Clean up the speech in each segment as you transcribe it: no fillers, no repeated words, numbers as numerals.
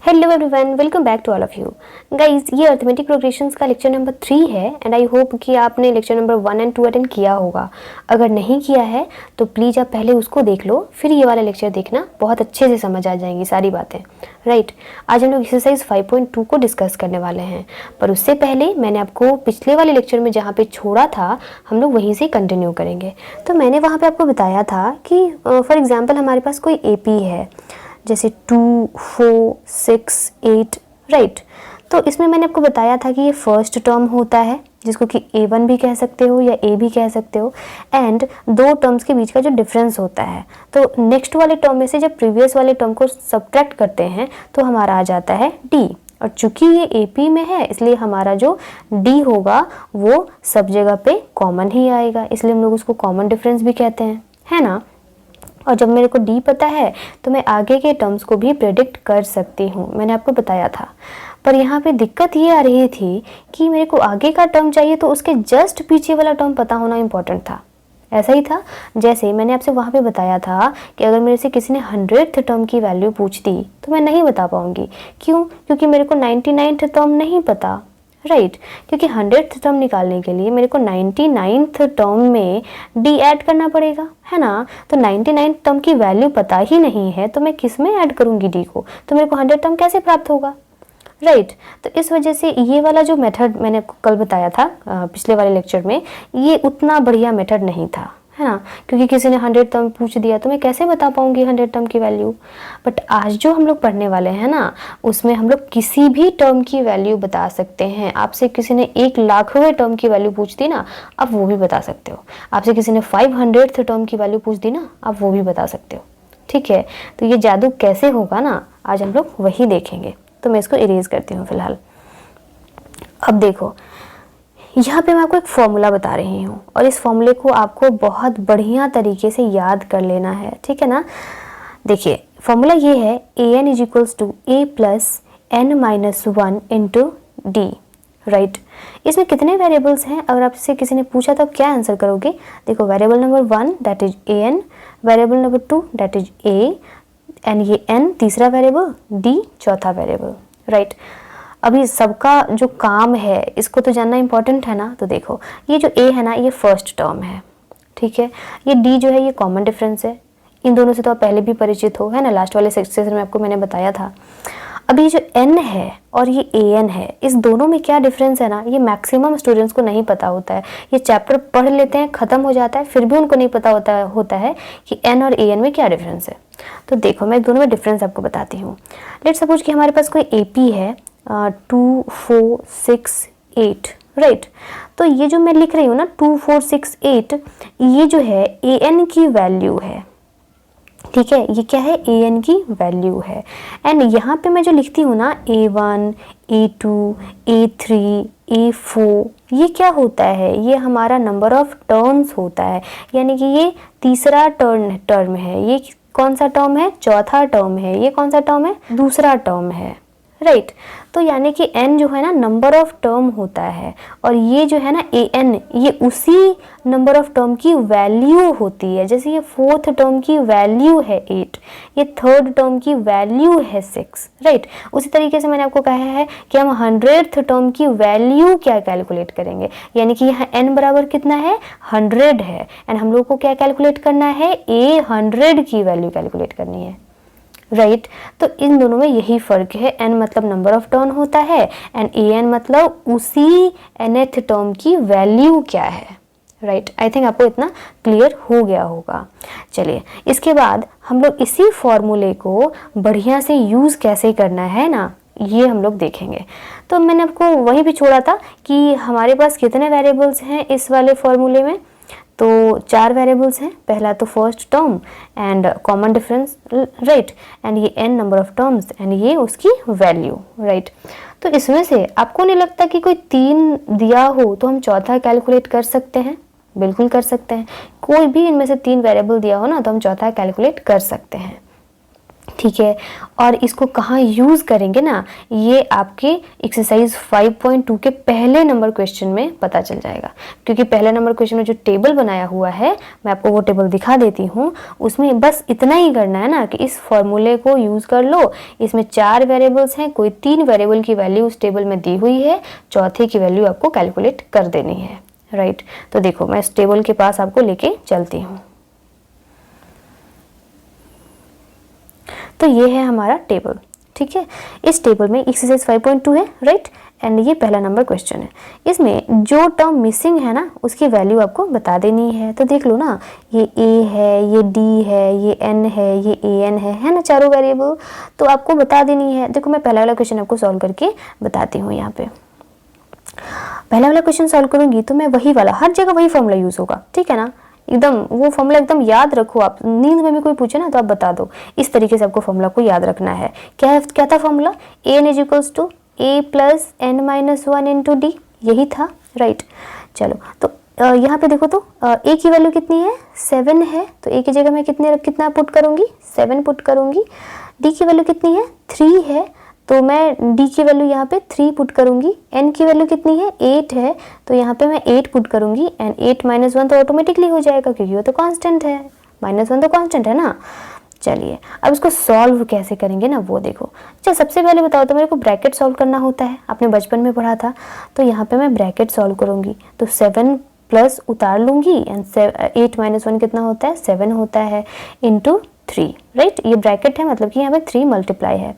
Hello everyone, welcome back to all of you guys. ये arithmetic progressions का lecture number 3 है and I hope कि आपने lecture number 1 and 2 attend किया होगा। अगर नहीं किया है तो प्लीज़ आप पहले उसको देख लो, फिर ये वाला लेक्चर देखना, बहुत अच्छे से समझ आ जाएंगी सारी बातें। राइट, आज हम लोग एक्सरसाइज 5.2 को डिस्कस करने वाले हैं, पर उससे पहले मैंने आपको पिछले वाले लेक्चर में जहाँ पे छोड़ा था हम लोग वहीं से कंटिन्यू करेंगे। तो मैंने वहाँ पे आपको बताया था कि फॉर एग्जांपल हमारे पास कोई एपी है, जैसे 2, 4, 6, 8, राइट। तो इसमें मैंने आपको बताया था कि ये फर्स्ट टर्म होता है जिसको कि A1 भी कह सकते हो या A भी कह सकते हो, एंड दो टर्म्स के बीच का जो डिफरेंस होता है, तो नेक्स्ट वाले टर्म में से जब प्रीवियस वाले टर्म को सब्ट्रैक्ट करते हैं तो हमारा आ जाता है D। और चूंकि ये AP में है इसलिए हमारा जो D होगा वो सब जगह पे कॉमन ही आएगा, इसलिए हम लोग उसको कॉमन डिफरेंस भी कहते हैं, है ना। और जब मेरे को D पता है तो मैं आगे के टर्म्स को भी प्रेडिक्ट कर सकती हूँ, मैंने आपको बताया था। पर यहाँ पे दिक्कत ये आ रही थी कि मेरे को आगे का टर्म चाहिए तो उसके जस्ट पीछे वाला टर्म पता होना इम्पोर्टेंट था। ऐसा ही था जैसे मैंने आपसे वहाँ पे बताया था कि अगर मेरे से किसी ने 100th टर्म की वैल्यू पूछ दी तो मैं नहीं बता पाऊँगी। क्यों? क्योंकि मेरे को 99th टर्म नहीं पता, राइट। क्योंकि 100th टर्म निकालने के लिए मेरे को 99th टर्म में D ऐड करना पड़ेगा, है ना। तो 99th टर्म की वैल्यू पता ही नहीं है तो मैं किस में ऐड करूँगी D को, तो मेरे को 100 टर्म कैसे प्राप्त होगा, राइट। तो इस वजह से ये वाला जो मेथड मैंने आपको कल बताया था पिछले वाले लेक्चर में, ये उतना बढ़िया मेथड नहीं था, है ना। क्योंकि किसी ने 100 टर्म पूछ दिया तो मैं कैसे बता पाऊंगी 100 टर्म की वैल्यू। बट आज जो हम लोग पढ़ने वाले हैं ना, उसमें हम लोग किसी भी टर्म की वैल्यू बता सकते हैं। आपसे किसी ने 1,00,000वें टर्म की वैल्यू पूछ दी ना, आप वो भी बता सकते हो। आपसे किसी ने 500th टर्म की वैल्यू पूछ दी ना, आप वो भी बता सकते हो, ठीक है। तो ये जादू कैसे होगा ना, आज हम लोग वही देखेंगे। तो मैं इसको इरेज करती हूँ फिलहाल। अब देखो, यहाँ पे मैं आपको एक फॉर्मूला बता रही हूँ और इस फॉर्मूले को आपको बहुत बढ़िया तरीके से याद कर लेना है, ठीक है ना। देखिए फॉर्मूला ये है an is equals to a plus n-1 into d, right. इसमें कितने वेरिएबल्स हैं? अगर आपसे किसी ने पूछा तो आप क्या आंसर करोगे? देखो, variable number 1 that is an, variable number 2 that is a, and ये n तीसरा वेरिएबल, d चौथा वेरिएबल, राइट। अभी सबका जो काम है इसको तो जानना इंपॉर्टेंट है ना। तो देखो, ये जो a है ना, ये फर्स्ट टर्म है, ठीक है। ये d जो है ये कॉमन डिफरेंस है। इन दोनों से तो आप पहले भी परिचित हो, है ना, लास्ट वाले सेक्शन में आपको मैंने बताया था। अभी ये जो n है और ये an है, इस दोनों में क्या डिफरेंस है ना, ये मैक्सिमम स्टूडेंट्स को नहीं पता होता है। ये चैप्टर पढ़ लेते हैं, ख़त्म हो जाता है, फिर भी उनको नहीं पता होता है कि n और an में क्या डिफरेंस है। तो देखो, मैं दोनों में डिफरेंस आपको बताती हूँ। लेट सपोज कि हमारे पास कोई AP है 2, 4, 6, 8, राइट। तो ये जो मैं लिख रही हूँ ना 2, 4, 6, 8, ये जो है an की वैल्यू है, ठीक है। ये क्या है? an की वैल्यू है। एंड यहाँ पे मैं जो लिखती हूँ ना A1, A2, A3, A4, ये क्या होता है? ये हमारा नंबर ऑफ टर्म्स होता है, यानी कि ये तीसरा टर्म है। ये कौन सा टर्म है? चौथा टर्म है। ये कौन सा टर्म है? दूसरा टर्म है, राइट। तो यानी कि n जो है ना नंबर ऑफ टर्म होता है, और ये जो है ना an, ये उसी नंबर ऑफ टर्म की वैल्यू होती है। जैसे ये फोर्थ टर्म की वैल्यू है 8, ये थर्ड टर्म की वैल्यू है 6, राइट। उसी तरीके से मैंने आपको कहा है कि हम 100th टर्म की वैल्यू क्या कैलकुलेट करेंगे, यानी कि यहाँ n बराबर कितना है? 100 है, एंड हम लोग को क्या कैलकुलेट करना है? A100 की वैल्यू कैलकुलेट करनी है, राइट। तो इन दोनों में यही फर्क है। n मतलब नंबर ऑफ टर्म होता है एंड an मतलब उसी nth टर्म की वैल्यू क्या है, राइट। आई थिंक आपको इतना क्लियर हो गया होगा। चलिए, इसके बाद हम लोग इसी फॉर्मूले को बढ़िया से यूज़ कैसे करना है ना, ये हम लोग देखेंगे। तो मैंने आपको वहीं पे छोड़ा था कि हमारे पास कितने वेरिएबल्स हैं इस वाले फॉर्मूले में। तो 4 वेरिएबल्स हैं। पहला तो first term and common difference, right, and ये n number of terms and ये उसकी वैल्यू, राइट। तो इसमें से आपको नहीं लगता कि कोई 3 दिया हो तो हम चौथा कैलकुलेट कर सकते हैं? बिल्कुल कर सकते हैं। कोई भी इनमें से 3 वेरिएबल दिया हो ना तो हम चौथा कैलकुलेट कर सकते हैं, ठीक है। और इसको कहाँ यूज़ करेंगे ना, ये आपके एक्सरसाइज 5.2 के पहले नंबर क्वेश्चन में पता चल जाएगा, क्योंकि पहले नंबर क्वेश्चन में जो टेबल बनाया हुआ है, मैं आपको वो टेबल दिखा देती हूँ। उसमें बस इतना ही करना है ना कि इस फॉर्मूले को यूज़ कर लो। इसमें 4 वेरिएबल्स हैं, कोई 3 वेरिएबल की वैल्यू उस टेबल में दी हुई है, चौथे की वैल्यू आपको कैलकुलेट कर देनी है, राइट। तो देखो मैं इस टेबल के पास आपको लेके चलती हूँ। तो ये है हमारा टेबल, ठीक है। इस टेबल में एक्सरसाइज 5.2 है, राइट, एंड ये पहला नंबर क्वेश्चन है। इसमें जो टर्म मिसिंग है ना, उसकी वैल्यू आपको बता देनी है। तो देख लो ना, ये ए है, ये डी है, ये एन है, ये ए एन है ना, चारों वेरिएबल, तो आपको बता देनी है। देखो मैं पहला वाला क्वेश्चन आपको सॉल्व करके बताती हूँ। यहाँ पे पहला वाला क्वेश्चन सॉल्व करूंगी तो मैं वही वाला, हर जगह वही फॉर्मूला यूज होगा, ठीक है ना, एकदम वो फॉर्मूला एकदम याद रखो। आप नींद में भी कोई पूछे ना तो आप बता दो, इस तरीके से आपको फॉर्मूला को याद रखना है। क्या था formula, a N is equals to A plus N minus 1 into d, यही था, राइट। चलो तो यहाँ पे देखो तो ए की वैल्यू कितनी है, 7 है, तो ए की जगह मैं कितना पुट करूँगी, 7 पुट करूँगी। डी की वैल्यू कितनी है, 3 है, तो मैं डी की वैल्यू यहाँ पे 3 पुट करूँगी। एन की वैल्यू कितनी है, 8 है, तो यहाँ पे मैं 8 पुट करूँगी। एंड 8 माइनस 1 तो ऑटोमेटिकली हो जाएगा, क्योंकि वो तो कांस्टेंट है, -1 तो कांस्टेंट है ना। चलिए अब इसको सॉल्व कैसे करेंगे ना, वो देखो। अच्छा सबसे पहले बताओ तो मेरे को ब्रैकेट सॉल्व करना होता है, आपने बचपन में पढ़ा था। तो यहाँ पे मैं ब्रैकेट सॉल्व करूँगी, तो 7 प्लस उतार लूँगी, एंड 8 माइनस 1 कितना होता है, 7 होता है, इंटू 3, राइट। ये ब्रैकेट है, मतलब कि यहाँ पे 3 मल्टीप्लाई है।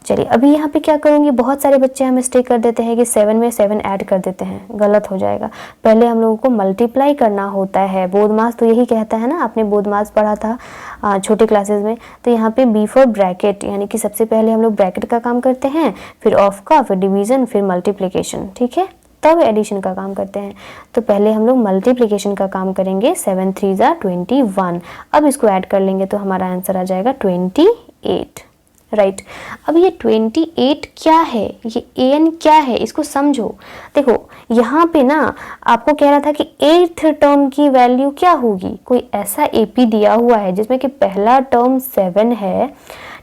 चलिए अभी यहाँ पे क्या करूँगी, बहुत सारे बच्चे हम मिस्टेक कर देते हैं कि 7 में 7 ऐड कर देते हैं, गलत हो जाएगा। पहले हम लोगों को मल्टीप्लाई करना होता है, बोधमास तो यही कहता है ना, आपने बोधमास पढ़ा था छोटे क्लासेस में। तो यहाँ पे बिफोर ब्रैकेट, यानी कि सबसे पहले हम लोग ब्रैकेट का काम करते हैं, फिर ऑफ का, फिर डिवीज़न, फिर मल्टीप्लिकेशन, ठीक है, तब एडिशन का काम करते हैं। तो पहले हम लोग मल्टीप्लिकेशन का काम करेंगे, 7 3 ज़ा 21। अब इसको ऐड कर लेंगे तो हमारा आंसर आ जाएगा 28, राइट। अब ये 28 क्या है, ये ए एन क्या है, इसको समझो। देखो यहाँ पे ना आपको कह रहा था कि 8th टर्म की वैल्यू क्या होगी। कोई ऐसा एपी दिया हुआ है जिसमें कि पहला टर्म 7 है,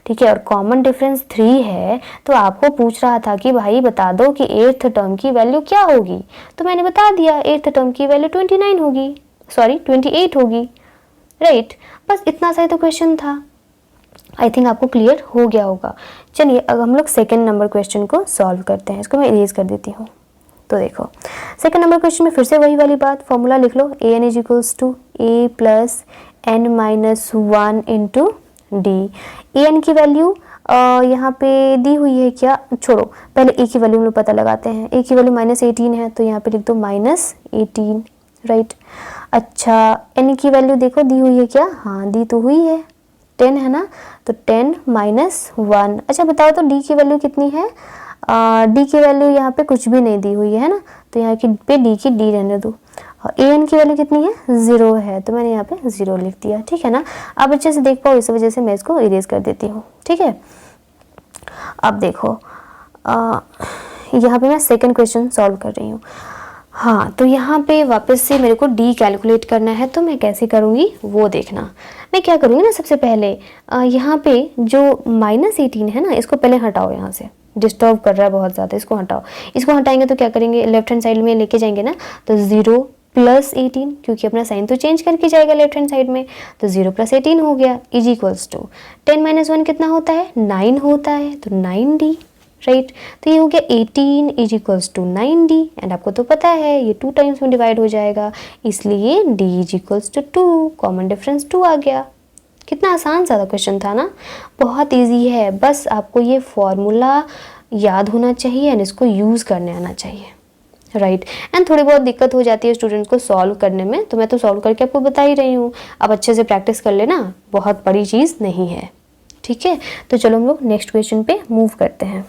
ठीक है, और कॉमन डिफरेंस 3 है। तो आपको पूछ रहा था कि भाई बता दो कि 8th टर्म की वैल्यू क्या होगी। तो मैंने बता दिया, 8th टर्म की वैल्यू 29 होगी, सॉरी 28 होगी, राइट। बस इतना सा ही तो क्वेश्चन था। आई थिंक आपको क्लियर हो गया होगा। चलिए अब हम लोग सेकेंड नंबर क्वेश्चन को सॉल्व करते हैं। इसको मैं इरेज कर देती हूँ। तो देखो सेकेंड नंबर क्वेश्चन में फिर से वही वाली बात, फॉर्मूला लिख लो, A N is equals to A plus N minus 1 into D. A N की वैल्यू यहाँ पे दी हुई है क्या, छोड़ो, पहले ए की वैल्यू हम लोग पता लगाते हैं। ए की वैल्यू -18 है, तो यहाँ पे लिख दो -18, राइट। अच्छा एन की वैल्यू देखो दी हुई है क्या, हाँ दी तो हुई है, 10 है ना, तो 10 माइनस 1। अच्छा बताओ तो डी की वैल्यू कितनी है, डी की वैल्यू यहाँ पे कुछ भी नहीं दी हुई है ना, तो यहाँ की पे डी की डी रहने दो। और ए एन की वैल्यू कितनी है, 0 है, तो मैंने यहाँ पे 0 लिख दिया, ठीक है ना। आप अच्छे से देख पाओ, इस वजह से मैं इसको इरेज कर देती हूँ, ठीक है। अब देखो यहाँ पे मैं सेकेंड क्वेश्चन सॉल्व कर रही हूँ। हाँ तो यहाँ पे वापस से मेरे को डी कैलकुलेट करना है, तो मैं कैसे करूँगी वो देखना। मैं क्या करूँगी ना, सबसे पहले यहाँ पे जो -18 है ना, इसको पहले हटाओ, यहाँ से डिस्टर्ब कर रहा है बहुत ज़्यादा, इसको हटाओ। इसको हटाएंगे तो क्या करेंगे, लेफ्ट हैंड साइड में लेके जाएंगे ना, तो 0 प्लस 18, क्योंकि अपना साइन तो चेंज करके जाएगा लेफ्ट हैंड साइड में, तो 0 प्लस 18 हो गया, इज इक्वल्स टू 10 माइनस 1 कितना होता है, 9 होता है, तो 9d, राइट। तो ये हो गया 18 is equals to 9d, and आपको तो पता है ये 2 टाइम्स में डिवाइड हो जाएगा, इसलिए d is equals to 2, common difference 2 आ गया। कितना आसान सा क्वेश्चन था ना, बहुत इजी है, बस आपको ये फॉर्मूला याद होना चाहिए एंड इसको यूज़ करने आना चाहिए, राइट। एंड थोड़ी बहुत दिक्कत हो जाती है स्टूडेंट्स को सॉल्व करने में, तो मैं तो सॉल्व करके आपको बता ही रही हूँ, आप अच्छे से प्रैक्टिस कर लेना, बहुत बड़ी चीज़ नहीं है, ठीक है। तो चलो हम लोग नेक्स्ट क्वेश्चन पे मूव करते हैं।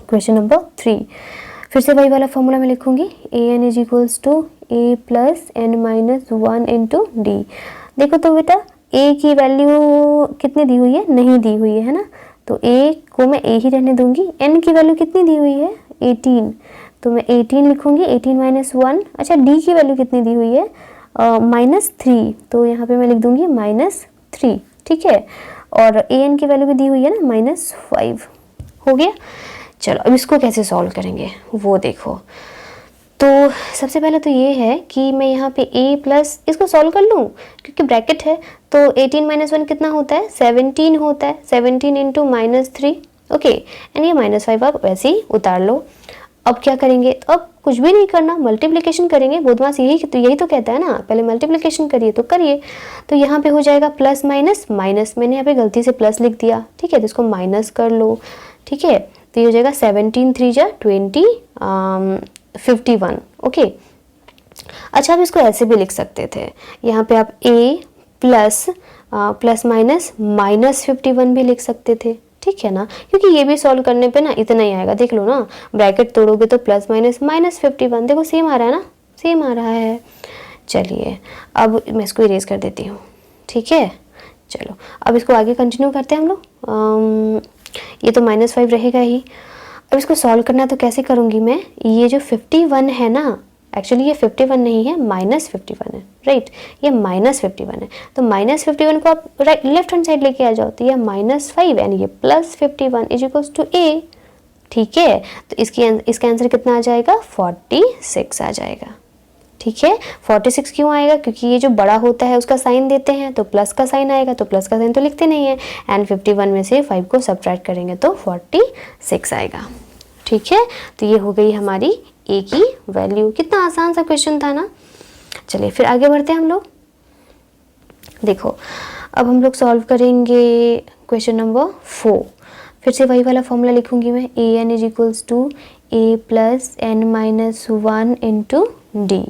क्वेश्चन नंबर 3, फिर से वही वाला फॉर्मूला मैं लिखूंगी, A N is equals to A plus N minus 1 into D. देखो तो बेटा ए की वैल्यू कितनी दी हुई है, नहीं दी हुई है ना, तो ए को मैं ए ही रहने दूंगी। एन की वैल्यू कितनी दी हुई है, 18, तो मैं 18 लिखूंगी, 18 माइनस 1। अच्छा डी की वैल्यू कितनी दी हुई है, -3, तो यहाँ पे मैं लिख दूंगी -3, ठीक है। और ए एन की वैल्यू भी दी हुई है ना -5। हो गया। चलो अब इसको कैसे सॉल्व करेंगे वो देखो। तो सबसे पहले तो ये है कि मैं यहाँ पे a प्लस इसको सॉल्व कर लूँ क्योंकि ब्रैकेट है, तो 18 - 1 कितना होता है 17 होता है, 17 इंटू -3 ओके, एंड ये -5 आप वैसे ही उतार लो। अब क्या करेंगे, तो अब कुछ भी नहीं करना, मल्टीप्लिकेशन करेंगे। बदमाश यही तो कहता है ना, पहले मल्टीप्लिकेशन करिए तो करिए। तो यहाँ पे हो जाएगा प्लस माइनस माइनस, मैंने यहाँ पे गलती से प्लस लिख दिया, ठीक है, तो इसको माइनस कर लो, ठीक है। तो ये हो जाएगा 17 3 जा 20 51 ओके। अच्छा आप इसको ऐसे भी लिख सकते थे, यहाँ पे आप a प्लस माइनस -51 भी लिख सकते थे, ठीक है ना, क्योंकि ये भी सॉल्व करने पे ना इतना ही आएगा। देख लो ना, ब्रैकेट तोड़ोगे तो प्लस माइनस -51, देखो सेम आ रहा है ना, सेम आ रहा है। चलिए अब मैं इसको इरेज कर देती हूँ, ठीक है। चलो अब इसको आगे कंटिन्यू करते हैं हम लोग। ये तो -5 रहेगा ही। अब इसको सॉल्व करना तो कैसे करूँगी मैं, ये जो 51 है ना, एक्चुअली ये 51 नहीं है -51 है, राइट, ये -51 है। तो -51 को आप राइट लेफ्ट हैंड साइड लेके आ जाओ, तो ये -5 एंड ये +51 इज इक्वल्स टू a, ठीक है। तो इसका आंसर कितना आ जाएगा 46 आ जाएगा, ठीक है। 46 क्यों आएगा, क्योंकि ये जो बड़ा होता है उसका साइन देते हैं तो प्लस का साइन आएगा, तो प्लस का साइन तो लिखते नहीं है, एंड 51 में से 5 को सब्ट्रैक्ट करेंगे तो 46 आएगा, ठीक है। तो ये हो गई हमारी a की वैल्यू। कितना आसान सा क्वेश्चन था ना। चलिए फिर आगे बढ़ते हैं हम लोग। देखो अब हम लोग सॉल्व करेंगे क्वेश्चन नंबर 4। फिर से वही वाला फॉर्मूला लिखूंगी मैं, an is equals to a plus n-1 into d.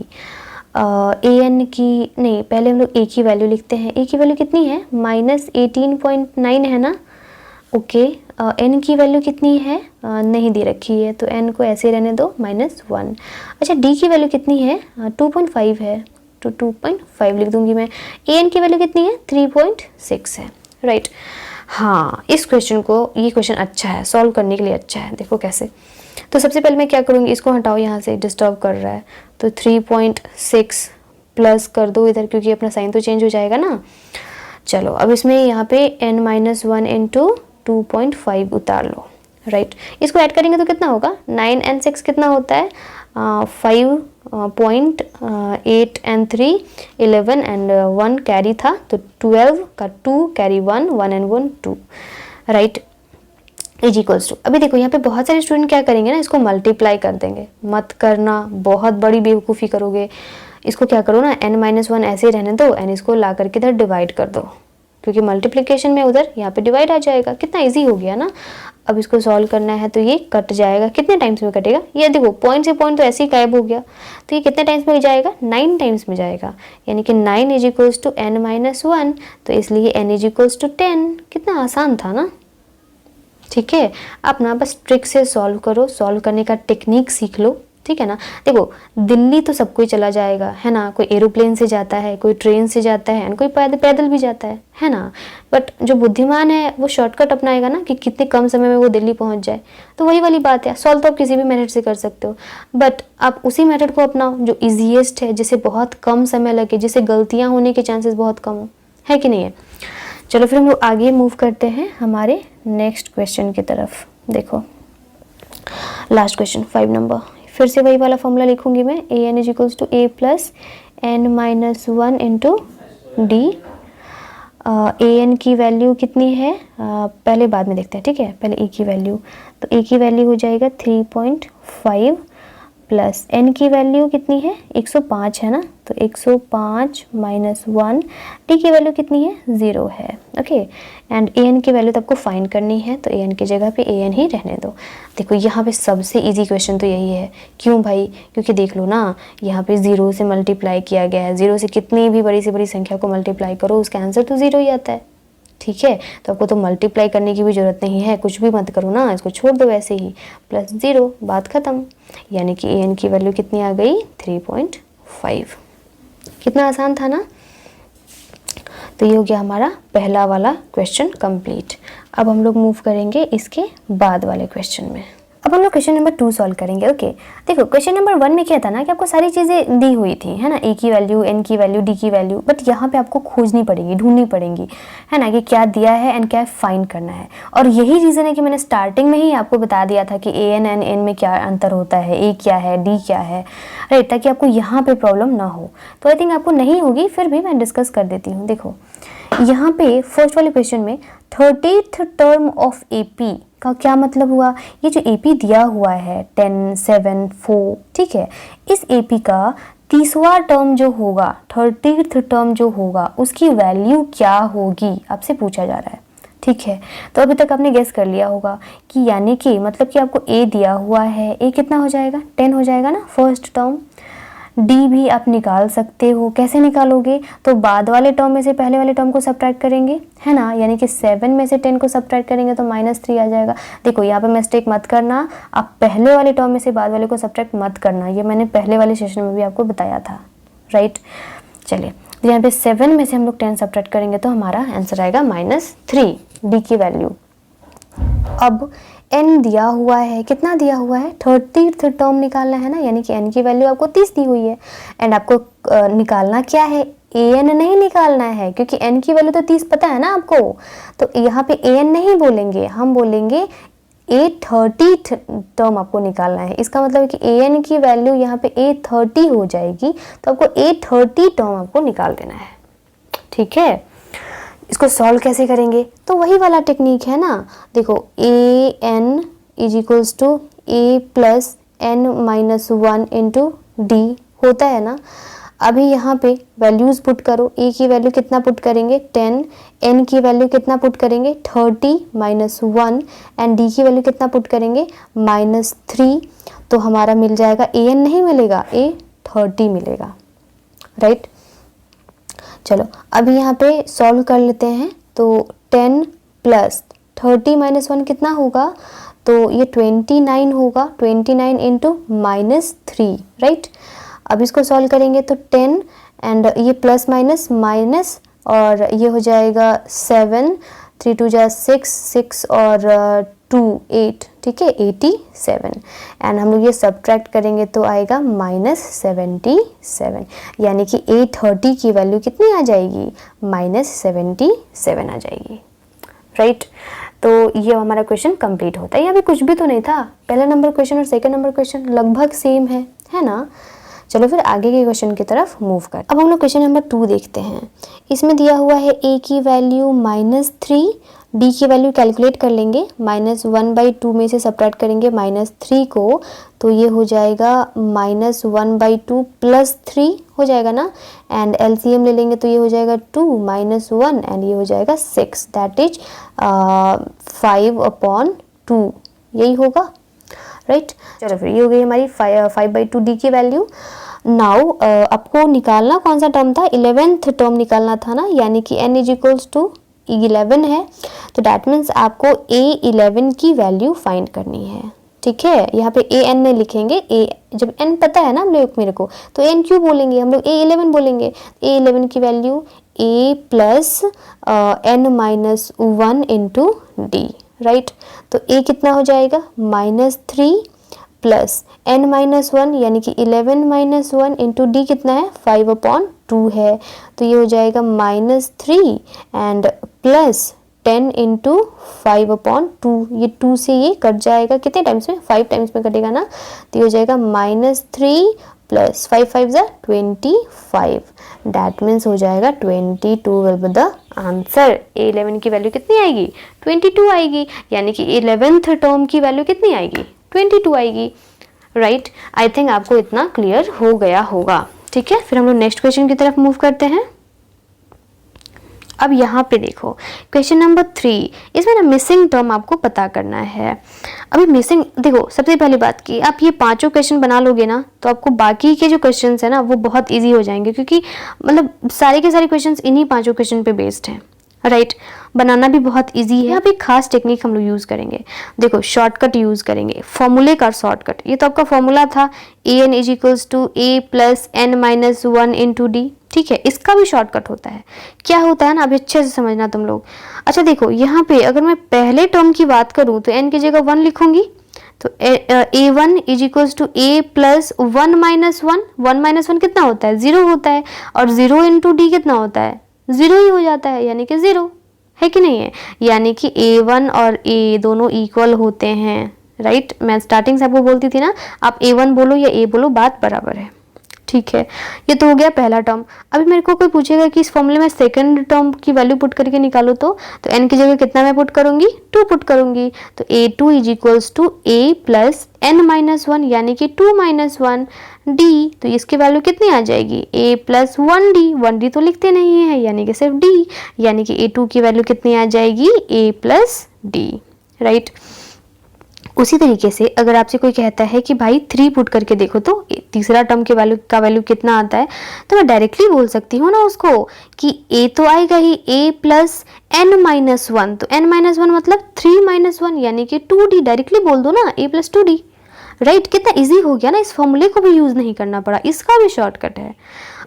an की नहीं, पहले हम लोग a की वैल्यू लिखते हैं। a की वैल्यू कितनी है -18.9 है ना, ओके। n की वैल्यू कितनी है नहीं दे रखी है, तो n को ऐसे रहने दो -1। अच्छा d की वैल्यू कितनी है 2.5 है, तो 2.5 लिख दूंगी मैं। an की वैल्यू कितनी है 3.6 है, राइट। हाँ इस क्वेश्चन को, ये क्वेश्चन अच्छा है, सॉल्व करने के लिए अच्छा है। देखो कैसे, तो सबसे पहले मैं क्या करूँगी, इसको हटाओ, यहाँ से डिस्टर्ब कर रहा है, तो 3.6 प्लस कर दो इधर, क्योंकि अपना साइन तो चेंज हो जाएगा ना। चलो अब इसमें यहाँ पे n-1 इंटू 2.5 उतार लो, राइट। इसको ऐड करेंगे तो कितना होगा 9 and 6 कितना होता है 5.8 and 3 11 and 1 कैरी था, तो 12 का 2 carry 1 and 1 2, right, is equals to. अभी देखो यहाँ पे बहुत सारे स्टूडेंट क्या करेंगे ना, इसको मल्टीप्लाई कर देंगे। मत करना, बहुत बड़ी बेवकूफ़ी करोगे। इसको क्या करो ना, n-1 ऐसे ही रहने दो, एंड इसको ला करके इधर डिवाइड कर दो, क्योंकि मल्टीप्लिकेशन में उधर यहाँ पे डिवाइड आ जाएगा। कितना इजी हो गया ना। अब इसको सॉल्व करना है तो ये कट जाएगा, कितने टाइम्स में कटेगा, ये देखो पॉइंट से पॉइंट तो ऐसे ही गायब हो गया, तो ये कितने टाइम्स में जाएगा 9 टाइम्स में जाएगा, यानी कि 9 इज इक्वल्स टू n-1, तो इसलिए n इज इक्वल्स टू 10। कितना आसान था ना, ठीक है। आप ना बस ट्रिक से सॉल्व करो, सॉल्व करने का टेक्निक सीख लो, ठीक है ना। देखो दिल्ली तो सब कोई चला जाएगा, है ना, कोई एरोप्लेन से जाता है, कोई ट्रेन से जाता है, कोई पैदल भी जाता है ना। बट जो बुद्धिमान है वो शॉर्टकट अपनाएगा ना, कि कितने कम समय में वो दिल्ली पहुंच जाए। तो वही वाली बात है, सॉल्व तो आप किसी भी मेथड से कर सकते हो, बट आप उसी मेथड को अपनाओ जो ईजीएस्ट है, जिसे बहुत कम समय लगे, जिसे गलतियाँ होने के चांसेस बहुत कम हो, है कि नहीं है। चलो फिर हम लोग आगे मूव करते हैं हमारे नेक्स्ट क्वेश्चन की तरफ। देखो लास्ट क्वेश्चन 5 नंबर। फिर से वही वाला फॉर्मूला लिखूंगी मैं, an is equals to a plus n-1 into d. an की वैल्यू कितनी है पहले बाद में देखते हैं, ठीक है। पहले a की वैल्यू, तो a की वैल्यू हो जाएगा 3.5 प्लस n की वैल्यू कितनी है 105 है ना, तो 105 माइनस 1, d की वैल्यू कितनी है 0 है, ओके। एंड an की वैल्यू तो आपको फाइंड करनी है, तो an की जगह पे an ही रहने दो। देखो यहाँ पे सबसे इजी क्वेश्चन तो यही है। क्यों भाई, क्योंकि देख लो ना, यहाँ पे 0 से मल्टीप्लाई किया गया है। 0 से कितनी भी बड़ी से बड़ी संख्या को मल्टीप्लाई करो, उसका आंसर तो 0 ही आता है, ठीक है। तो आपको तो मल्टीप्लाई करने की भी ज़रूरत नहीं है, कुछ भी मत करो ना, इसको छोड़ दो वैसे ही, प्लस 0, बात ख़त्म। यानी कि an की वैल्यू कितनी आ गई 3.5। कितना आसान था ना। तो ये हो गया हमारा पहला वाला क्वेश्चन कंप्लीट। अब हम लोग मूव करेंगे इसके बाद वाले क्वेश्चन में, अब हम लोग क्वेश्चन नंबर 2 सॉल्व करेंगे। ओके, देखो क्वेश्चन नंबर 1 में क्या था ना कि आपको सारी चीज़ें दी हुई थी, है ना, ए की वैल्यू, एन की वैल्यू, डी की वैल्यू, बट यहाँ पे आपको खोजनी पड़ेगी, ढूंढनी पड़ेगी, है ना, कि क्या दिया है एंड क्या फाइंड करना है। और यही रीज़न है कि मैंने स्टार्टिंग में ही आपको बता दिया था कि ए एन एंड एन में क्या अंतर होता है, ए क्या है, डी क्या है, राइट, ताकि आपको यहाँ पे प्रॉब्लम ना हो। तो आई थिंक आपको नहीं होगी, फिर भी मैं डिस्कस कर देती हूँ। देखो यहाँ पे फर्स्ट वाले क्वेश्चन में 30th टर्म ऑफ एपी का क्या मतलब हुआ। ये जो एपी दिया हुआ है 10, 7, 4, ठीक है, इस एपी का 30वां टर्म जो होगा, 30th टर्म जो होगा, उसकी वैल्यू क्या होगी, आपसे पूछा जा रहा है। ठीक है, तो अभी तक आपने गेस कर लिया होगा कि यानी कि मतलब कि आपको ए दिया हुआ है, ए कितना हो जाएगा, 10 हो जाएगा ना फर्स्ट टर्म। डी भी आप निकाल सकते हो, कैसे निकालोगे, तो बाद वाले टर्म में से पहले वाले टर्म को सब्ट्रैक्ट करेंगे, है ना, यानी कि 7 में से 10 को सब्ट्रैक्ट करेंगे तो -3 आ जाएगा। देखो यहाँ पे मिस्टेक मत करना, आप पहले वाले टर्म में से बाद वाले को सब्ट्रैक्ट मत करना, ये मैंने पहले वाले सेशन में भी आपको बताया था, राइट। चलिए, तो यहाँ पे 7 में से हम लोग 10 सब्ट्रैक्ट करेंगे तो हमारा आंसर आएगा -3, डी की वैल्यू। अब n दिया हुआ है, कितना दिया हुआ है, 30th टर्म निकालना है ना, यानी कि n की वैल्यू आपको 30 दी हुई है एंड आपको निकालना क्या है, an नहीं निकालना है, क्योंकि n की वैल्यू तो 30 पता है ना आपको। तो यहाँ पे an नहीं बोलेंगे, हम बोलेंगे a30th टर्म आपको निकालना है। इसका मतलब है कि an की वैल्यू यहाँ पे a30 हो जाएगी, तो आपको a30 टर्म आपको निकाल देना है। ठीक है, इसको सॉल्व कैसे करेंगे, तो वही वाला टेक्निक है ना। देखो A N is equals to A plus N minus 1 into D होता है ना। अभी यहाँ पे वैल्यूज़ पुट करो, ए की वैल्यू कितना पुट करेंगे 10, एन की वैल्यू कितना पुट करेंगे 30 माइनस 1 एंड डी की वैल्यू कितना पुट करेंगे -3, तो हमारा मिल जाएगा ए एन नहीं मिलेगा, A30 मिलेगा, राइट। चलो अभी यहाँ पे सॉल्व कर लेते हैं। तो 10 प्लस 30 माइनस 1 कितना होगा, तो ये 29 होगा, 29 इंटू -3, राइट। अब इसको सॉल्व करेंगे तो 10 एंड ये प्लस माइनस माइनस और ये हो जाएगा 7, 3 2 जा 6 और 2 8, ठीक है, 87 एंड हम लोग ये सब्ट्रैक्ट करेंगे तो आएगा -77, यानी कि A30 की वैल्यू कितनी आ जाएगी, -77 आ जाएगी, राइट। तो ये हमारा क्वेश्चन कंप्लीट होता है। यहाँ पे कुछ भी तो नहीं था, पहला नंबर क्वेश्चन और सेकंड नंबर क्वेश्चन लगभग सेम है ना। चलो फिर आगे के क्वेश्चन की तरफ मूव कर। अब हम लोग क्वेश्चन नंबर 2 देखते हैं। इसमें दिया हुआ है a की वैल्यू -3, d की वैल्यू कैलकुलेट कर लेंगे, -1/2 में से सब्ट्रैक्ट करेंगे -3 को, तो ये हो जाएगा -1/2 + 3 हो जाएगा ना, एंड एलसीएम ले लेंगे तो ये हो जाएगा 2 - 1 एंड ये हो जाएगा 6, दैट इज 5/2, यही होगा, राइट। चलो फिर ये हो गई हमारी 5/2 डी की वैल्यू। नाउ आपको निकालना कौन सा टर्म था, 11th टर्म निकालना था ना, यानी कि n इज इक्वल्स टू 11 है, तो डैट मीन्स आपको A11 की वैल्यू फाइंड करनी है। ठीक है, यहाँ पे an नहीं लिखेंगे, जब n पता है ना हम लोग मेरे को, तो n क्यों बोलेंगे, हम लोग A11 बोलेंगे। A11 की value a plus n-1 into d, right. तो a कितना हो जाएगा -3 प्लस n-1 यानी कि 11 - 1 इंटू डी कितना है 5/2 है, तो ये हो जाएगा -3 एंड प्लस 10 इंटू 5/2, ये 2 से ये कट जाएगा, कितने टाइम्स में, 5 टाइम्स में कटेगा ना, तो ये हो जाएगा -3 प्लस 5 5 = 25, डैट मीन्स हो जाएगा 22 will be the answer. A11 की वैल्यू कितनी आएगी, 22 आएगी, यानी कि 11th टर्म की वैल्यू कितनी आएगी, 22 आएगी, राइट। आई थिंक आपको इतना क्लियर हो गया होगा। ठीक है, फिर हम लोग नेक्स्ट क्वेश्चन की तरफ मूव करते हैं। अब यहाँ पे देखो क्वेश्चन नंबर 3, इसमें ना मिसिंग टर्म आपको पता करना है। अभी मिसिंग देखो, सबसे पहली बात कि आप ये पांचों क्वेश्चन बना लोगे ना, तो आपको बाकी के जो क्वेश्चंस है ना वो बहुत इजी हो जाएंगे, क्योंकि मतलब सारे के सारे क्वेश्चंस इन्हीं पांचों क्वेश्चन पे बेस्ड हैं, राइट। बनाना भी बहुत इजी है। यहाँ पे एक खास टेक्निक हम लोग यूज़ करेंगे, देखो शॉर्टकट यूज़ करेंगे, फॉर्मूले का शॉर्टकट। ये तो आपका फॉर्मूला था an is equals to a plus n-1 into d, ठीक है। इसका भी शॉर्टकट होता है, क्या होता है ना, अभी अच्छे से समझना तुम लोग। अच्छा देखो यहाँ पे अगर मैं पहले टर्म की बात करूँ तो n की जगह 1 लिखूंगी, तो a1 is equals to a plus 1 minus 1, 1 minus 1 कितना होता है, 0 होता है, और 0 इंटू डी कितना होता है, 0 ही हो जाता है, यानी कि 0 है कि नहीं है, यानी कि a1 और a दोनों इक्वल होते हैं, राइट। मैं स्टार्टिंग से आपको बोलती थी ना, आप a1 बोलो या a बोलो, बात बराबर है, ठीक है। ये तो हो गया पहला टर्म। अभी मेरे को कोई पूछेगा कि इस फॉर्मूले में सेकंड टर्म की वैल्यू पुट करके निकालो, तो n की जगह कितना मैं पुट करूंगी, 2 पुट करूंगी, तो a2 is equals to a plus n minus 1, यानी कि 2 माइनस 1 d, तो इसकी वैल्यू कितनी आ जाएगी, a प्लस 1d, 1d तो लिखते नहीं है, यानी कि सिर्फ d, यानी कि a2 की वैल्यू कितनी आ जाएगी, a प्लस d, राइट। उसी तरीके से अगर आपसे कोई कहता है कि भाई 3 पुट करके देखो तो तीसरा टर्म के वैल्यू कितना आता है, तो मैं डायरेक्टली बोल सकती हूँ ना उसको कि a तो आएगा ही a प्लस n माइनस 1, तो n माइनस 1 मतलब 3 माइनस 1, यानी कि 2d, डायरेक्टली बोल दो ना a प्लस 2d, राइट। कितना इजी हो गया ना, इस फॉर्मूले को भी यूज नहीं करना पड़ा, इसका भी शॉर्टकट है।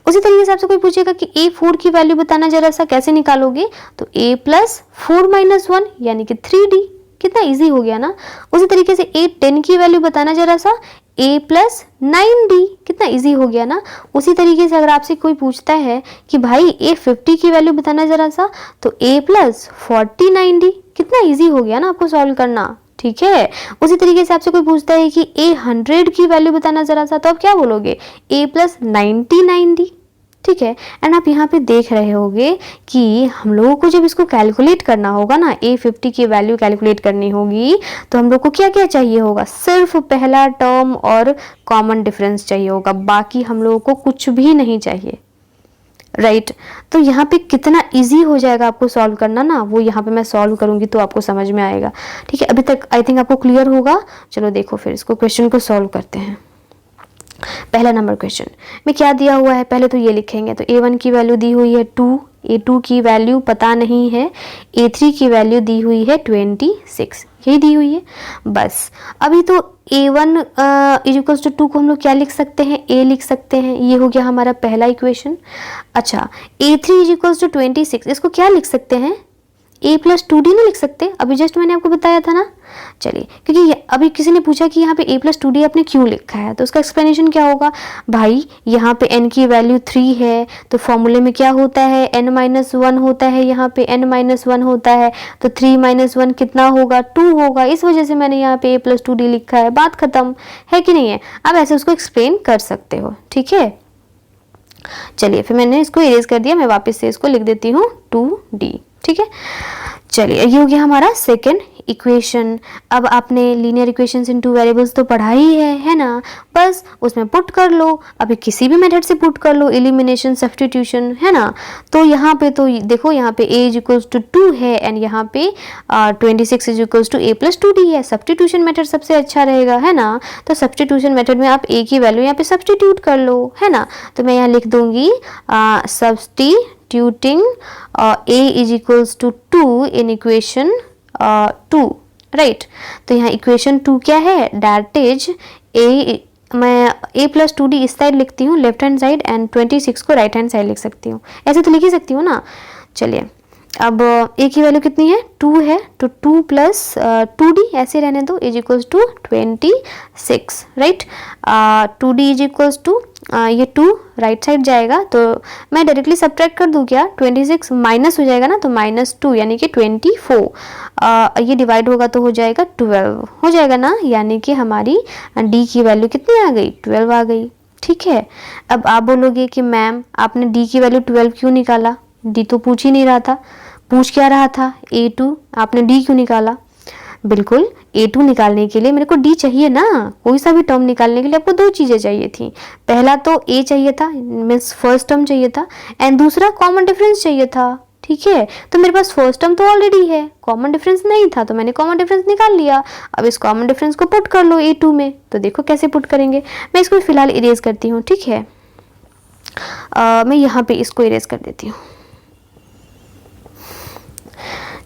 उसी तरीके से आपसे कोई पूछेगा कि a4 की वैल्यू बताना जरा सा, कैसे निकालोगे, तो a प्लस 4 माइनस 1, यानी कि 3d, कितना इजी हो गया ना। उसी तरीके से a10 की वैल्यू बताना जरा सा, a प्लस 9d, कितना इजी हो गया ना। उसी तरीके से अगर आपसे कोई पूछता है कि भाई a50 की वैल्यू बताना जरा सा, तो a प्लस 49d, कितना इजी हो गया ना आपको सॉल्व करना, ठीक है। उसी तरीके से आपसे कोई पूछता है कि a100 की वैल्यू बताना जरा सा, तो आप क्या बोलोगे, a प्लस 99d, ठीक है। एंड आप यहाँ पे देख रहे होगे कि हम लोगों को जब इसको कैलकुलेट करना होगा ना, a50 की वैल्यू कैलकुलेट करनी होगी, तो हम लोग को क्या क्या चाहिए होगा, सिर्फ पहला टर्म और कॉमन डिफरेंस चाहिए होगा, बाकी हम लोगों को कुछ भी नहीं चाहिए, राइट। तो यहाँ पे कितना इजी हो जाएगा आपको सॉल्व करना ना, वो यहाँ पे मैं सॉल्व करूंगी तो आपको समझ में आएगा, ठीक है। अभी तक आई थिंक आपको क्लियर होगा। चलो देखो फिर इसको क्वेश्चन को सॉल्व करते हैं। पहला नंबर क्वेश्चन में क्या दिया हुआ है, पहले तो ये लिखेंगे, तो a1 की वैल्यू दी हुई है 2, a2 की वैल्यू पता नहीं है, a3 की वैल्यू दी हुई है 26, यही दी हुई है बस। अभी तो a1 इज इक्वल्स टू 2 को हम लोग क्या लिख सकते हैं, a लिख सकते हैं, ये हो गया हमारा पहला इक्वेशन। अच्छा, a3 इज इक्वल्स टू 26, इसको क्या लिख सकते हैं, a प्लस 2d नहीं लिख सकते, अभी जस्ट मैंने आपको बताया था ना। चलिए, क्योंकि अभी किसी ने पूछा कि यहाँ पे a प्लस 2d आपने क्यों लिखा है, तो उसका एक्सप्लेनेशन क्या होगा, भाई यहाँ पे n की वैल्यू 3 है, तो फॉर्मूले में क्या होता है, n माइनस 1 होता है, यहाँ पे n माइनस 1 होता है, तो 3 माइनस 1 कितना होगा, 2 होगा, इस वजह से मैंने यहाँ पे a प्लस 2d लिखा है, बात खत्म है कि नहीं है। अब ऐसे उसको एक्सप्लेन कर सकते हो, ठीक है। चलिए, फिर मैंने इसको इरेज कर दिया, मैं वापस से इसको लिख देती हूँ 2d, ठीक है। चलिए, ये हो गया हमारा सेकंड इक्वेशन। अब आपने लीनियर इक्वेशंस इन 2 वेरिएबल्स तो पढ़ा ही है ना, बस उसमें पुट कर लो, अभी किसी भी मेथड से पुट कर लो, एलिमिनेशन, सब्स्टिट्यूशन, है ना। तो यहाँ पे तो देखो, यहाँ पे a इज इक्वल्स टू 2 है एंड यहाँ पे 26 is equals to a plus 2d है। सब्स्टिट्यूशन मेथड सबसे अच्छा रहेगा, है ना। तो सब्स्टिट्यूशन मेथड में आप a की वैल्यू यहाँ पे सब्स्टिट्यूट कर लो, है ना। तो मैं यहाँ लिख दूंगी substituting a is equals to 2 in equation 2, right. तो यहाँ इक्वेशन 2 क्या है, दैट इज a, मैं a प्लस 2d इस साइड लिखती हूँ लेफ्ट हैंड साइड, एंड 26 को राइट हैंड साइड लिख सकती हूँ, ऐसे तो लिख ही सकती हूँ ना। चलिए, अब a की वैल्यू कितनी है, 2 है, तो 2 प्लस 2d ऐसे रहने दो, is equals to 26, right. 2d is equals to ये 2 राइट साइड जाएगा, तो मैं डायरेक्टली सब्ट्रैक्ट कर दूँ क्या, 26 माइनस हो जाएगा ना, तो -2 यानी कि 24, ये डिवाइड होगा तो हो जाएगा 12 हो जाएगा ना, यानी कि हमारी d की वैल्यू कितनी आ गई, 12 आ गई, ठीक है। अब आप बोलोगे कि मैम आपने d की वैल्यू 12 क्यों निकाला, d तो पूछ ही नहीं रहा था, पूछ क्या रहा था, a2, आपने d क्यों निकाला। बिल्कुल, a2 निकालने के लिए मेरे को d चाहिए ना, कोई सा भी टर्म निकालने के लिए आपको 2 चीज़ें चाहिए थी, पहला तो a चाहिए था, मीन्स फर्स्ट टर्म चाहिए था, एंड दूसरा कॉमन डिफरेंस चाहिए था, ठीक है। तो मेरे पास फर्स्ट टर्म तो ऑलरेडी है, कॉमन डिफरेंस नहीं था, तो मैंने कॉमन डिफरेंस निकाल लिया। अब इस कॉमन डिफरेंस को पुट कर लो a2 में, तो देखो कैसे पुट करेंगे। मैं इसको फिलहाल इरेज करती हूँ, ठीक है। मैं यहाँ पे इसको इरेज कर देती हूँ,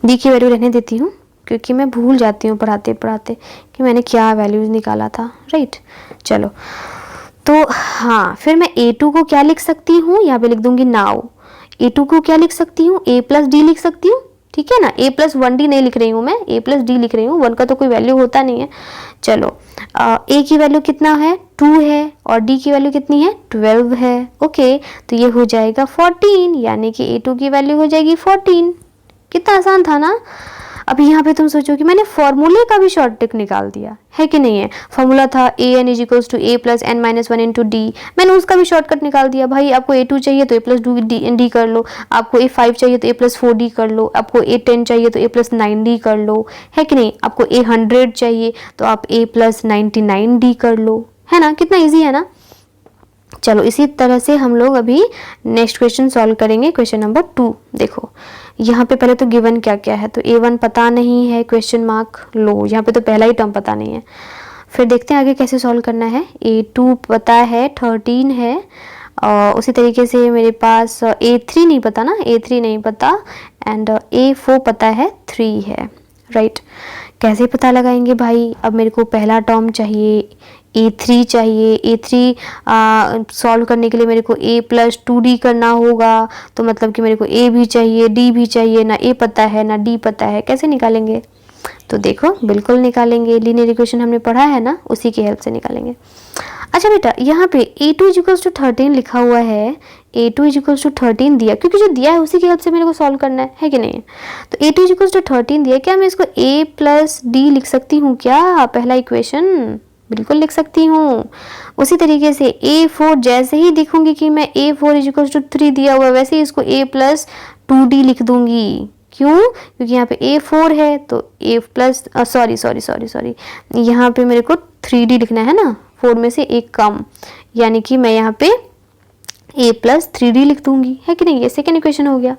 d की वैल्यू रहने देती हूँ, क्योंकि मैं भूल जाती हूँ पढ़ाते पढ़ाते कि मैंने क्या वैल्यूज निकाला था, राइट। चलो, तो हाँ, फिर मैं a2 को क्या लिख सकती हूँ, यहाँ पे लिख दूंगी नाउ, a2 को क्या लिख सकती हूँ, a प्लस d लिख सकती हूँ, ठीक है ना। a प्लस 1d नहीं लिख रही हूँ मैं, a प्लस d लिख रही हूँ, 1 का तो कोई वैल्यू होता नहीं है। चलो a की वैल्यू कितना है 2 है और d की वैल्यू कितनी है 12 है। ओके, तो ये हो जाएगा 14, यानी कि a2 की वैल्यू हो जाएगी 14। कितना आसान था ना। अभी यहाँ पे तुम सोचो कि मैंने फॉर्मूले का भी शॉर्ट ट्रिक निकाल दिया है कि नहीं है। फॉर्मूला था an is equals to a plus n minus 1 into d, मैंने उसका भी शॉर्टकट निकाल दिया। भाई आपको a2 चाहिए तो a प्लस डी कर लो, आपको a5 चाहिए तो a प्लस 4d कर लो, आपको a10 चाहिए तो a प्लस 9d कर लो, है कि नहीं। आपको a100 चाहिए तो आप a प्लस 99d कर लो, है ना। कितना ईजी है ना। चलो इसी तरह से हम लोग अभी नेक्स्ट क्वेश्चन सॉल्व करेंगे, क्वेश्चन नंबर 2। देखो यहाँ पे पहले तो गिवन क्या क्या है, तो a1 पता नहीं है, क्वेश्चन मार्क लो, यहाँ पे तो पहला ही टर्म पता नहीं है। फिर देखते हैं आगे कैसे सॉल्व करना है। a2 पता है 13 है, और उसी तरीके से मेरे पास a3 नहीं पता ना, a3 नहीं पता, एंड a4 पता है 3 है, राइट। कैसे पता लगाएंगे भाई। अब मेरे को पहला टर्म चाहिए, a3 चाहिए। a3 सॉल्व करने के लिए मेरे को a प्लस 2d करना होगा, तो मतलब कि मेरे को a भी चाहिए d भी चाहिए, ना a पता है ना d पता है, कैसे निकालेंगे। तो देखो बिल्कुल निकालेंगे, लीनियर इक्वेशन हमने पढ़ा है ना, उसी की हेल्प से निकालेंगे। अच्छा बेटा यहाँ पे a2 इक्वल्स टू 13 लिखा हुआ है, a2 इक्वल्स टू 13 दिया, क्योंकि जो दिया है उसी की हेल्प से मेरे को सॉल्व करना है कि नहीं। तो a2 इक्वल्स टू 13 दिया, क्या मैं इसको a प्लस d लिख सकती हूँ क्या, पहला इक्वेशन। बिल्कुल लिख सकती हूँ। उसी तरीके से a4 जैसे ही दिखूंगी कि मैं a4 इक्वल्स टू 3 दिया हुआ है, वैसे ही इसको a प्लस 2d लिख दूंगी। क्यों, क्योंकि यहाँ पे a4 है तो a प्लस सॉरी यहाँ पे मेरे को 3d लिखना है ना, 4 में से एक कम, यानी कि मैं यहाँ पे a प्लस 3d लिख दूंगी, है कि नहीं। ये सेकेंड इक्वेशन हो गया।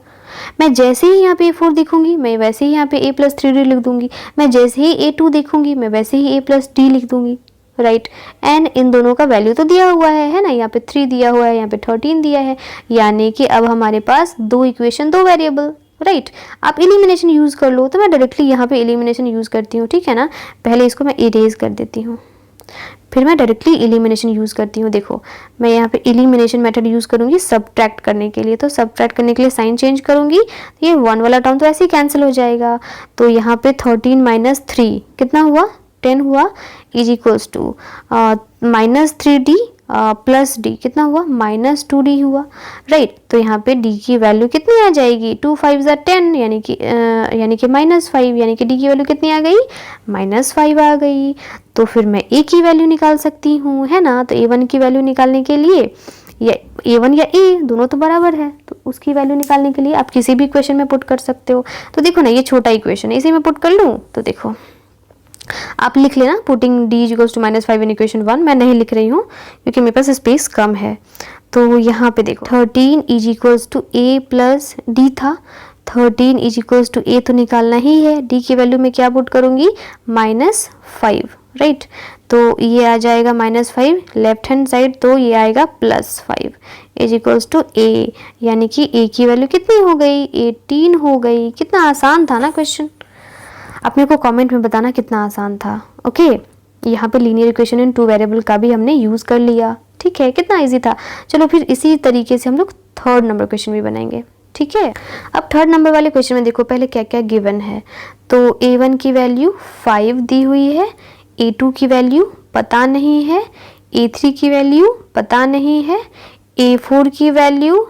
मैं जैसे ही यहाँ पे a4 देखूंगी मैं वैसे ही यहाँ पे a प्लस 3d लिख दूंगी, मैं जैसे ही a2 देखूंगी मैं वैसे ही a प्लस d लिख दूंगी, राइट। एंड इन दोनों का वैल्यू तो दिया हुआ है ना, यहाँ पे 3 दिया हुआ है, यहाँ पे 13 दिया है, यानी कि अब हमारे पास 2 इक्वेशन 2 वेरिएबल, राइट। आप एलिमिनेशन यूज़ कर लो, तो मैं डायरेक्टली यहाँ पे एलिमिनेशन यूज़ करती हूँ, ठीक है ना। पहले इसको मैं इरेज कर देती हूँ, फिर मैं डायरेक्टली एलिमिनेशन यूज़ करती हूँ। देखो मैं यहाँ पे एलिमिनेशन मेथड यूज़ करूँगी सब्ट्रैक्ट करने के लिए, तो सब्ट्रैक्ट करने के लिए साइन चेंज करूँगी, तो ये 1 वाला टर्म तो ऐसे ही कैंसिल हो जाएगा। तो यहाँ पे 13 माइनस 3 कितना हुआ 10 हुआ, is equals to minus 3d plus d कितना हुआ माइनस 2d हुआ, राइट। तो यहाँ पे d की वैल्यू कितनी आ जाएगी 2 5 10, यानी कि माइनस 5, यानी कि d की वैल्यू कितनी आ गई माइनस 5 आ गई। तो फिर मैं a की वैल्यू निकाल सकती हूँ, है ना। तो a1 की वैल्यू निकालने के लिए या a1 या a दोनों तो बराबर है, तो उसकी वैल्यू निकालने के लिए आप किसी भी इक्वेशन में पुट कर सकते हो। तो देखो ना ये छोटा इक्वेशन है, इसे मैं पुट कर लूँ, तो देखो आप लिख लेना putting d equals to -5 in equation 1। मैं नहीं लिख रही हूँ क्योंकि मेरे पास स्पेस कम है। तो यहाँ पे देखो 13 is equals to a plus d था, 13 इज इक्वल्स टू a तो निकालना ही है, d की वैल्यू में क्या पुट करूँगी -5, राइट। तो ये आ जाएगा -5 लेफ्ट हैंड साइड, तो ये आएगा +5 इज इक्वल्स टू a, यानी कि a की वैल्यू कितनी हो गई 18 हो गई। कितना आसान था ना क्वेश्चन। आप मेरे को कमेंट में बताना कितना आसान था। ओके यहाँ पे लीनियर इक्वेशन इन 2 वेरिएबल का भी हमने यूज़ कर लिया, ठीक है, कितना इजी था। चलो फिर इसी तरीके से हम लोग 3rd नंबर क्वेश्चन भी बनाएंगे, ठीक है। अब 3rd नंबर वाले क्वेश्चन में देखो पहले क्या क्या गिवन है। तो a1 की वैल्यू 5 दी हुई है, a2 की वैल्यू पता नहीं है, a3 की वैल्यू पता नहीं है, a4 की वैल्यू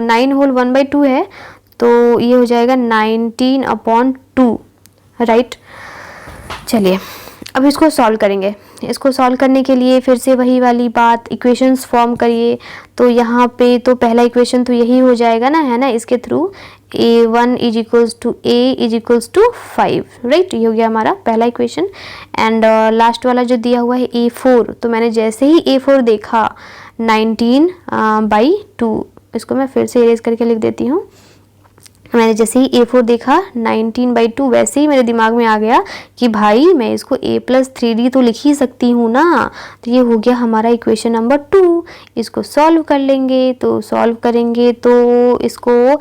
9 होल 1/2 है, तो ये हो जाएगा 19/2, राइट। चलिए अब इसको सॉल्व करेंगे। इसको सॉल्व करने के लिए फिर से वही वाली बात, इक्वेशंस फॉर्म करिए। तो यहाँ पे तो पहला इक्वेशन तो यही हो जाएगा ना, है ना, इसके through a1 is equals to a is equals to 5, right. ये हो गया हमारा पहला इक्वेशन। एंड लास्ट वाला जो दिया हुआ है a4, तो मैंने जैसे ही a4 देखा 19/2, इसको मैं फिर से इरेज करके लिख देती हूँ। मैंने जैसे ही a4 देखा 19/2, वैसे ही मेरे दिमाग में आ गया कि भाई मैं इसको a प्लस 3d तो लिख ही सकती हूँ ना। तो ये हो गया हमारा इक्वेशन नंबर 2। इसको सॉल्व कर लेंगे, तो सॉल्व करेंगे तो इसको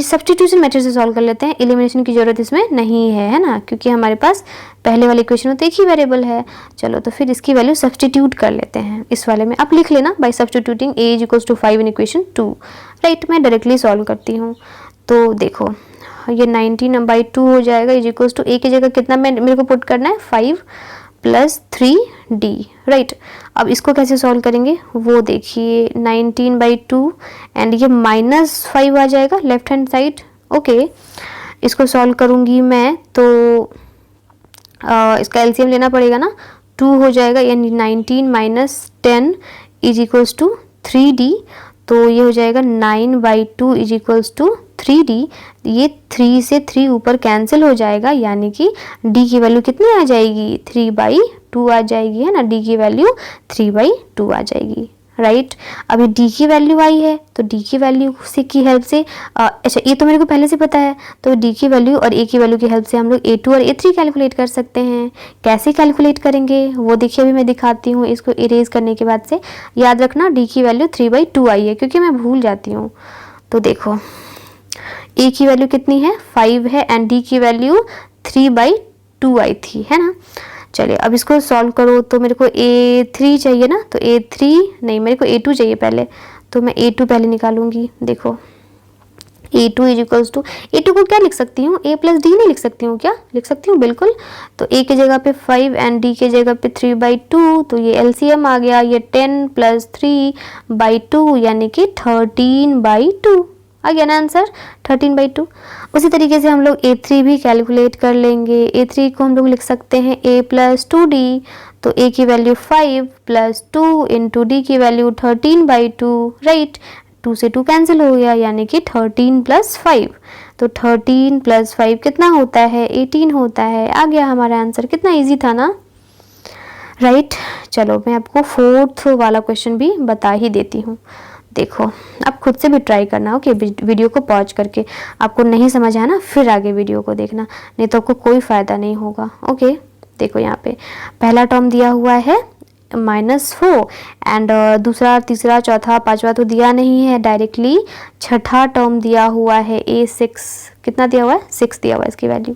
सब्स्टिट्यूशन मेथड से सॉल्व कर लेते हैं। एलिमिनेशन की ज़रूरत इसमें नहीं है, है ना, क्योंकि हमारे पास पहले वाले इक्वेशन में तो एक ही वेरिएबल है। चलो तो फिर इसकी वैल्यू सब्स्टिट्यूट कर लेते हैं इस वाले में। आप लिख लेना by substituting a is equals to 5 in equation 2, right. मैं डायरेक्टली सॉल्व करती हूँ। तो देखो ये 19/2 हो जाएगा इज इक्वल्स टू ए की जगह कितना मेरे को पुट करना है 5 + 3d, राइट। अब इसको कैसे सॉल्व करेंगे वो देखिए, 19/2 एंड ये -5 आ जाएगा लेफ्ट हैंड साइड। ओके, इसको सॉल्व करूँगी मैं तो इसका एलसीएम लेना पड़ेगा ना, 2 हो जाएगा, यानी 19 - 10 इज इक्वल्स टू 3d। तो ये हो जाएगा 9/2 इज इक्वल्स टू 3d। ये 3 से 3 ऊपर कैंसिल हो जाएगा, यानी कि d की वैल्यू कितनी आ जाएगी 3/2 आ जाएगी, है ना। d की वैल्यू 3/2 आ जाएगी, राइट। अभी d की वैल्यू आई है तो d की वैल्यू से की हेल्प से अच्छा ये तो मेरे को पहले से पता है, तो d की वैल्यू और a की वैल्यू की हेल्प से हम लोग a2 और a3 कैलकुलेट कर सकते हैं। कैसे कैलकुलेट करेंगे वो देखिए, अभी मैं दिखाती हूँ। इसको इरेज करने के बाद से याद रखना d की वैल्यू 3/2 आई है, क्योंकि मैं भूल जाती हूँ। तो देखो a की वैल्यू कितनी है 5 है एंड d की वैल्यू 3/2 आई थी, है ना। चलिए अब इसको सॉल्व करो तो मेरे को a3 चाहिए ना, तो a3 नहीं, मेरे को a2 चाहिए पहले, तो मैं a2 पहले निकालूंगी। देखो a2 is equals to, a2 को क्या लिख सकती हूँ a + d नहीं लिख सकती हूँ क्या, लिख सकती हूँ बिल्कुल। तो a की जगह पे 5 एंड d की जगह पे 3/2, तो ये एलसीएम आ गया, ये 10 + 3/2 यानी कि 13/2 आ गया ना आंसर 13/2। उसी तरीके से हम लोग a3 भी कैलकुलेट कर लेंगे। a3 को हम लोग लिख सकते हैं a + 2d, तो a की वैल्यू 5 + 2 इंटू d की वैल्यू 13/2, राइट। 2 से 2 कैंसिल हो गया, यानी कि 13 + 5, तो 13 + 5 कितना होता है 18 होता है। आ गया हमारा आंसर, कितना इजी था ना, राइट। चलो मैं आपको 4th वाला क्वेश्चन भी बता ही देती हूँ। देखो आप खुद से भी ट्राई करना, ओके। वीडियो को पॉज करके, आपको नहीं समझ आया ना फिर आगे वीडियो को देखना, नहीं तो आपको कोई फ़ायदा नहीं होगा, ओके। देखो यहाँ पे पहला टर्म दिया हुआ है -4 एंड दूसरा, तीसरा, चौथा, पांचवा तो दिया नहीं है डायरेक्टली, छठा टर्म दिया हुआ है a6, कितना दिया हुआ है 6 दिया हुआ है इसकी वैल्यू,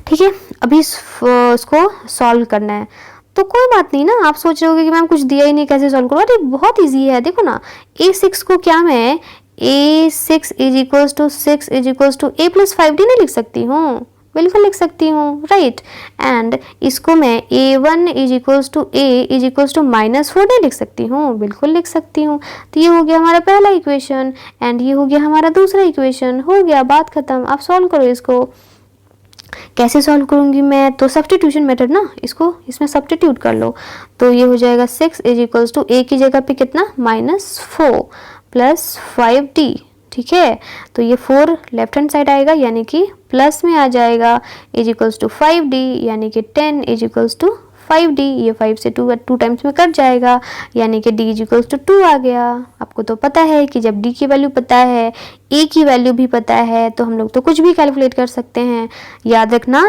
ठीक है। अभी इसको सॉल्व करना है, तो कोई बात नहीं ना। आप सोच रहे होगे कि मैम कुछ दिया ही नहीं कैसे सॉल्व करूँ, अरे बहुत इजी है। देखो ना a6 को क्या मैं a6 is equals to 6 is equals to a + 5d नहीं लिख सकती हूँ, बिल्कुल लिख सकती हूँ, राइट। एंड इसको मैं a1 is equals to a is equals to -4 नहीं लिख सकती हूँ, बिल्कुल लिख सकती हूँ। तो ये हो गया हमारा पहला इक्वेशन एंड ये हो गया हमारा दूसरा इक्वेशन, हो गया, बात खत्म। आप सॉल्व करो इसको। कैसे सॉल्व करूंगी मैं, तो सब्स्टिट्यूशन मेथड ना, इसको इसमें सब्स्टिट्यूट कर लो। तो ये हो जाएगा 6 इज इक्वल्स टू a की जगह पे कितना -4 + 5d, ठीक है। तो ये 4 लेफ्ट हैंड साइड आएगा, यानी कि प्लस में आ जाएगा, इज इक्वल्स टू 5d, यानी कि 10 इज इक्वल्स टू 5d। ये 5 से 2 टाइम्स में कट जाएगा, यानी कि d इज इक्वल्स टू 2 आ गया। आपको तो पता है कि जब d की वैल्यू पता है, a की वैल्यू भी पता है, तो हम लोग तो कुछ भी कैलकुलेट कर सकते हैं। याद रखना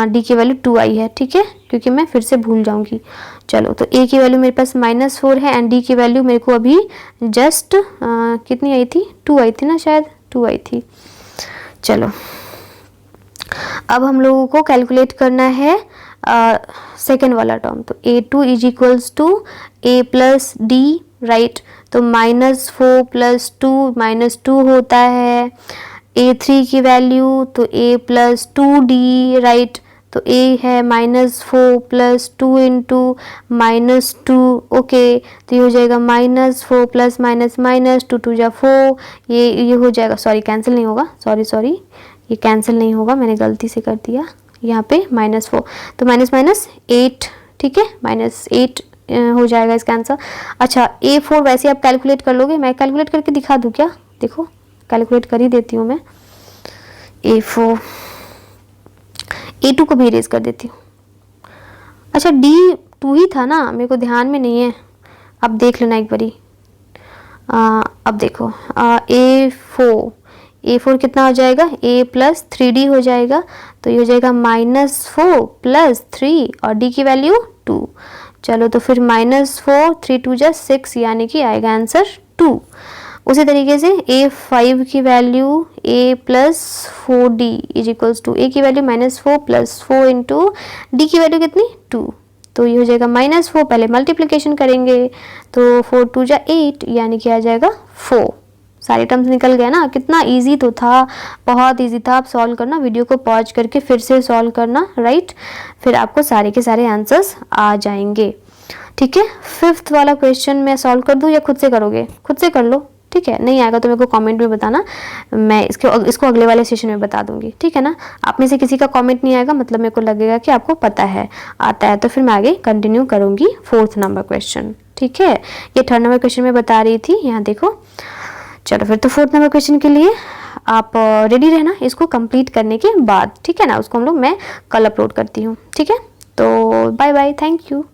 d की वैल्यू 2 आई है, ठीक है, क्योंकि मैं फिर से भूल जाऊंगी। चलो तो a की वैल्यू मेरे पास -4 है एंड d की वैल्यू मेरे को अभी जस्ट कितनी आई थी, 2 आई थी ना, शायद 2 आई थी। चलो अब हम लोगों को कैलकुलेट करना है सेकेंड वाला टर्म, तो a2 is equals to a + d, right. तो -4 + 2 -2 होता है। a3 की वैल्यू तो a + 2d, राइट। तो a है -4 + 2 इंटू -2, ओके। तो ये हो जाएगा -4 + -2 2 जा 4, ये हो जाएगा, सॉरी कैंसिल नहीं होगा, सॉरी ये कैंसिल नहीं होगा, मैंने गलती से कर दिया यहाँ पे -4, तो -8, ठीक है, -8 हो जाएगा इसका आंसर। अच्छा a4 वैसे आप कैलकुलेट कर लोगे, मैं कैलकुलेट करके दिखा दूँ क्या, देखो कैलकुलेट कर ही देती हूँ मैं। a4, a2 को भी इरेज कर देती हूँ। अच्छा d2 ही था ना, मेरे को ध्यान में नहीं है, अब देख लेना एक बारी। अब देखो a4 कितना हो जाएगा, a + 3d हो जाएगा। तो ये हो जाएगा -4 + 3 और d की वैल्यू 2। चलो तो फिर -4 3 2 जा 6, यानी कि आएगा आंसर 2। उसी तरीके से a5 की value a + 4d is equals to a की वैल्यू -4 + 4 इंटू d की वैल्यू कितनी 2। तो ये हो जाएगा -4, पहले मल्टीप्लिकेशन करेंगे, तो 4 2 जा 8, यानी कि आ जाएगा 4, सारे टर्म्स निकल गए ना। कितना इजी तो था, बहुत इजी था। आप सॉल्व करना, वीडियो को पॉज करके फिर से सॉल्व करना, राइट। फिर आपको सारे के सारे आंसर्स आ जाएंगे, ठीक है। 5th वाला क्वेश्चन मैं सॉल्व कर दूं या खुद से करोगे? खुद से कर लो, ठीक है। नहीं आएगा तो मेरे को कमेंट में बताना, मैं इसको अगले वाले सेशन में बता दूंगी, ठीक है ना। आप में से किसी का कमेंट नहीं आएगा मतलब मेरे को लगेगा कि आपको पता है, आता है, तो फिर मैं आगे कंटिन्यू करूंगी 4th नंबर क्वेश्चन, ठीक है। ये 3rd नंबर क्वेश्चन में बता रही थी, यहाँ देखो। चलो फिर तो 4th नंबर क्वेश्चन के लिए आप रेडी रहना इसको कंप्लीट करने के बाद, ठीक है ना। उसको मैं कल अपलोड करती हूँ, ठीक है। तो बाय बाय, थैंक यू।